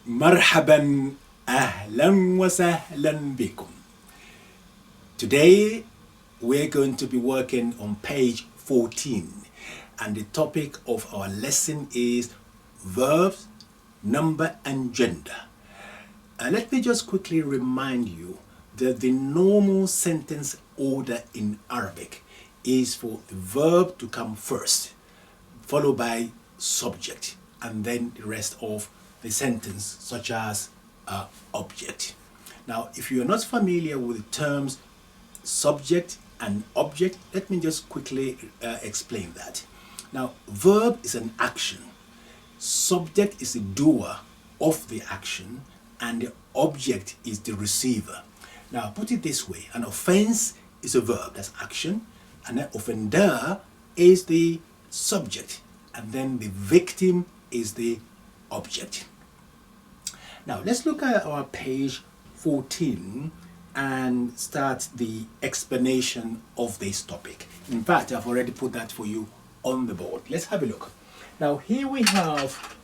مرحبا أهلا وسهلا بكم. Today we're going to be working on page 14 and the topic of our lesson is verbs, number and gender. Let me just quickly remind you that the normal sentence order in Arabic is for the verb to come first, followed by subject, and then the rest of the sentence, such as object. Now, if you're not familiar with the terms subject and object, let me just quickly explain that. Now, verb is an action, subject is the doer of the action, and the object is the receiver. Now, put it this way: an offense is a verb, that's action, and an offender is the subject, and then the victim is the object. Now let's look at our page 14 and start the explanation of this topic. In fact, I've already put that for you on the board. Let's have a look. Now here we have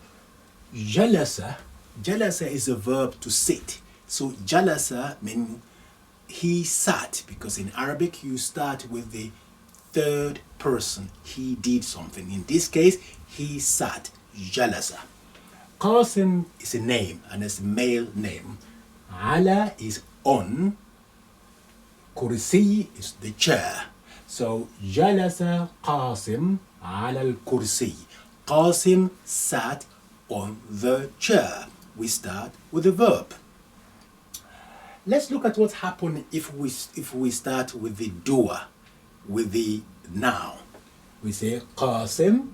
jalasa. Jalasa is a verb to sit. So jalasa means he sat, because in Arabic you start with the third person. He did something. In this case, he sat. Jalasa. Qasim is a name, and it's a male name. Ala is on. Kursi is the chair. So Jalasa Qasim ala al-kursi. Qasim sat on the chair. We start with the verb. Let's look at what happened if we start with the doer, with the noun. We say Qasim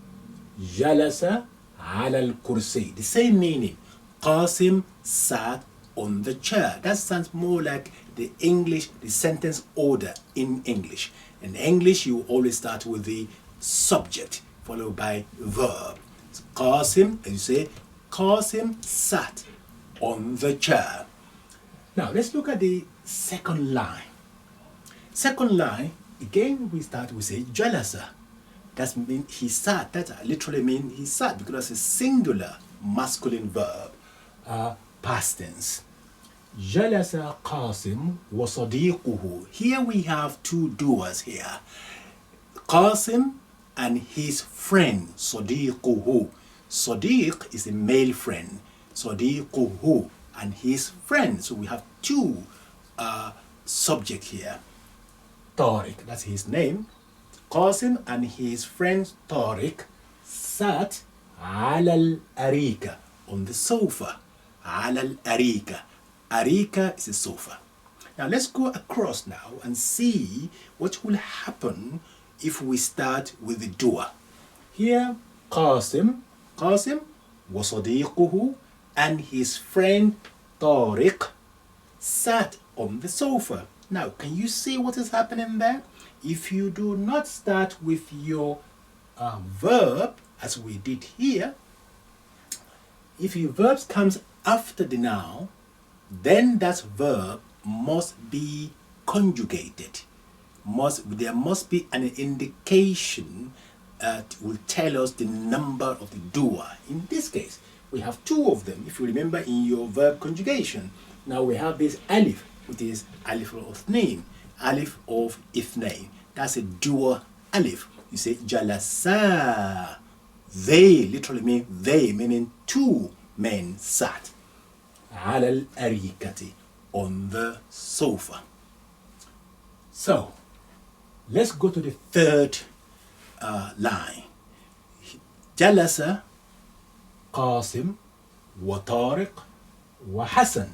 Jalasa ala al-kursi. The same meaning. Qasim sat on the chair. That sounds more like the sentence order in English. In English, you always start with the subject followed by verb. So Qasim, as you say, Qasim sat on the chair. Now let's look at the second line. Second line, again we say Jalasa. That means he sat. That literally means he sat, because it's a singular masculine verb, past tense. Jalasa Qasim wa sadiquhu. Here we have two doers here. Qasim and his friend, sadiquhu. Sadiq is a male friend. Sadiquhu and his friend. So we have two subject here. Tariq, that's his name. Qasim and his friend Tariq sat ala al-arika, on the sofa. Ala al-arika. Arika is a sofa. Now let's go across now and see what will happen if we start with the doer. Here, Qasim wa sadiquhu and his friend Tariq sat on the sofa. Now, can you see what is happening there? If you do not start with your verb, as we did here, if your verb comes after the noun, then that verb must be conjugated. There must be an indication that will tell us the number of the doer. In this case, we have two of them, if you remember in your verb conjugation. Now we have this alif, which is alif of name. Alif of ithnain. That's a doer alif. You say jalasa. They literally mean they, meaning two men sat. Ala al-arikati, on the sofa. So let's go to the third line. Jalasa Qasim wa Tariq wa Hasan.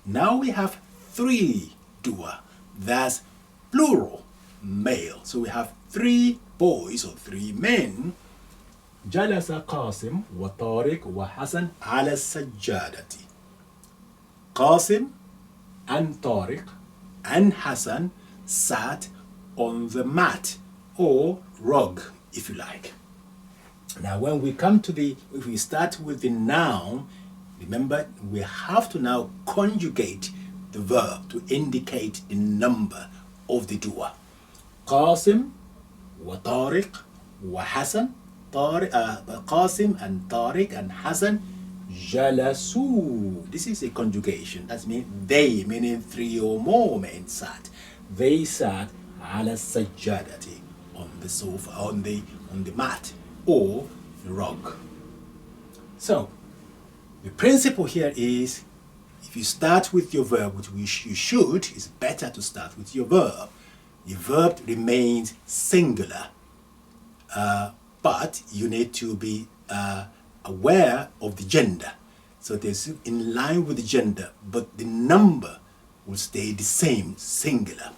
Now we have three doer. That's plural, male. So we have three boys or three men. Jalasa Qasim wa Tariq wa Hasan ala sajjadati. Qasim and Tariq and Hasan sat on the mat or rug, if you like. Now when we come to if we start with the noun, remember we have to now conjugate the verb to indicate the number of the doer. Qasim wa Tariq wa Hasan. Qasim and Tariq and Hasan jalasu. This is a conjugation. That means they, meaning three or more men sat. They sat ala sajjadati, on the sofa, on the mat or the rug. So the principle here is, if you start with your verb, which you should, it's better to start with your verb. The verb remains singular, but you need to be aware of the gender. So there's in line with the gender, but the number will stay the same, singular.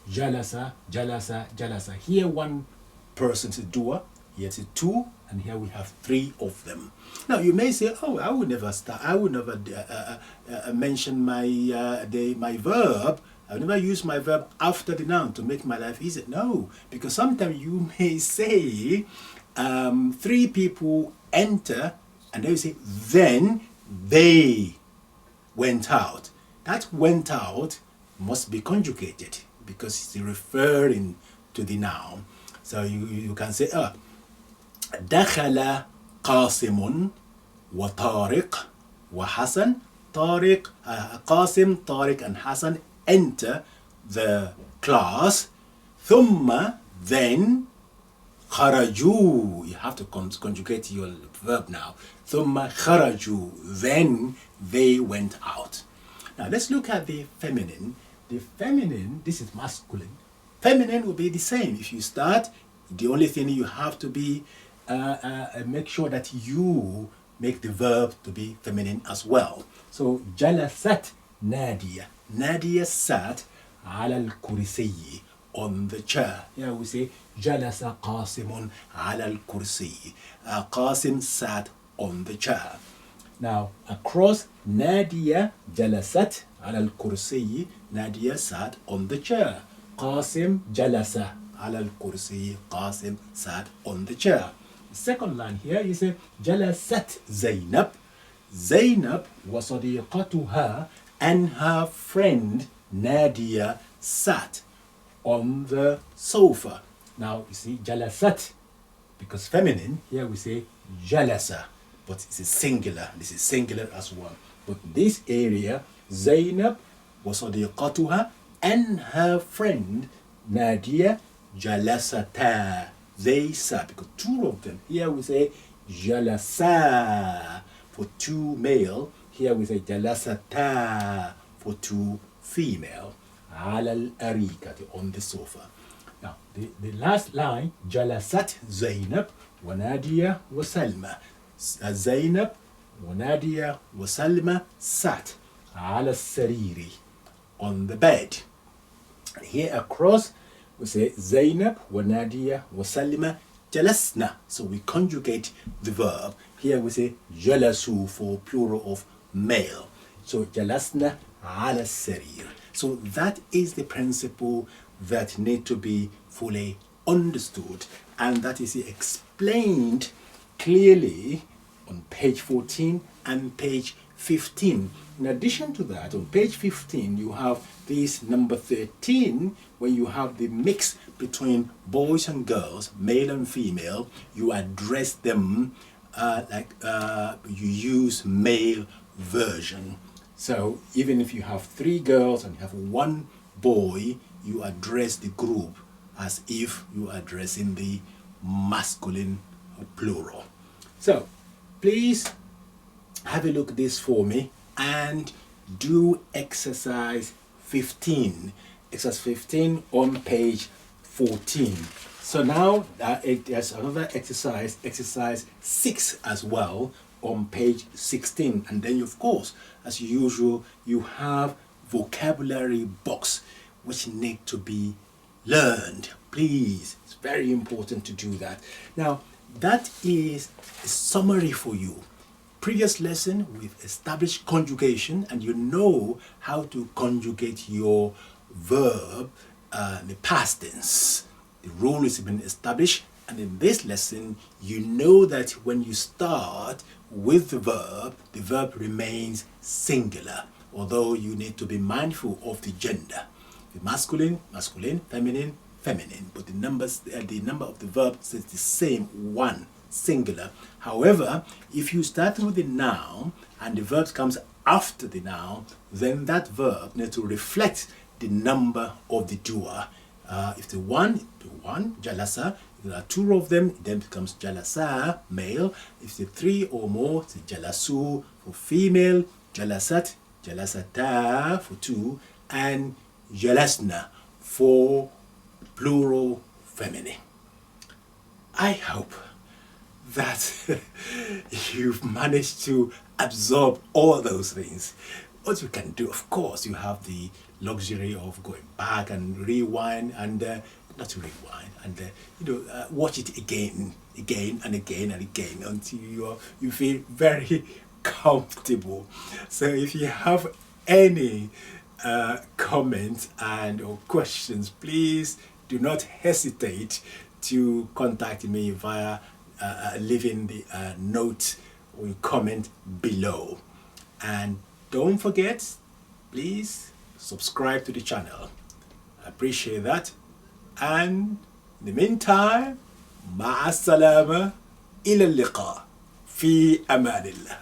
Jalasa, jalasa, jalasa. Here one person is a doer, here it's a two, and here we have three of them. Now you may say, oh, I would never mention my verb. I would never use my verb after the noun to make my life easier. No, because sometimes you may say three people enter, and then you say, then they went out. That went out must be conjugated because it's referring to the noun. So you can say, دخل قاسم وطارق وحسن. طارق, قاسم, طارق and Hassan enter the class. ثم, then, خرجوا. You have to conjugate your verb now. ثم خرجوا. Then they went out. Now let's look at the feminine. The feminine, this is masculine. Feminine will be the same. If you start, the only thing you have to be make sure that you make the verb to be feminine as well. So jalasat Nadia. Nadia sat ala al-kursiyi, on the chair. Here we say jalasa Qasimun ala al-kursiyi. Qasim sat on the chair. Now across, Nadia jalasat ala al-kursiyi. Nadia sat on the chair. Qasim jalasa ala al-kursiyi. Qasim sat on the chair. The second line here, you say jalasat Zainab. Zainab wa sadiqatuha, and her friend Nadia sat on the sofa. Now you see jalasat, because feminine, here we say jalasa, but it's a singular. This is singular as well. But this area, Zainab wa sadiqatuha, and her friend Nadia jalasata. They sat, because two of them. Here we say jalasa for two male. Here we say jalasata for two female. Ala al-arikati, on the sofa. Now the last line, jalasat Zainab wa Nadia wa Salma. Zainab wa Nadia wa Salma sat ala al-sariri, on the bed. Here across, we say Zainab wa Nadia wa Salima jalasna. So we conjugate the verb. Here we say jalasu for plural of male. So jalasna ala sarir. So that is the principle that need to be fully understood, and that is explained clearly on page 14 and page 15. In addition to that, on page 15 you have this number 13, where you have the mix between boys and girls, male and female. You address them you use male version. So even if you have three girls and you have one boy, you address the group as if you are addressing the masculine plural. So please have a look at this for me and do exercise 15. Exercise 15 on page 14. So now there's another exercise, exercise 6 as well, on page 16. And then of course, as usual, you have vocabulary box which need to be learned. Please, it's very important to do that. Now that is a summary for you. Previous lesson, we've established conjugation, and you know how to conjugate your verb the past tense. The rule has been established, and in this lesson you know that when you start with the verb remains singular, although you need to be mindful of the gender. The masculine, masculine, feminine, feminine, but the number of the verb is the same, one, singular. However, if you start with the noun and the verb comes after the noun, then that verb needs to reflect the number of the doer. If the one, jalasa, if there are two of them, it then becomes jalasa, male. If the three or more, it's jalasu for female, jalasat, jalasata for two, and jalasna for plural feminine. I hope that you've managed to absorb all those things. What you can do, of course, you have the luxury of going back and rewind and not to rewind and watch it again and again until you feel very comfortable. So if you have any comments and or questions, please do not hesitate to contact me via leaving the note or comment below. And don't forget, please subscribe to the channel. I appreciate that. And in the meantime, مع السلامة إلى اللقاء في أمان الله.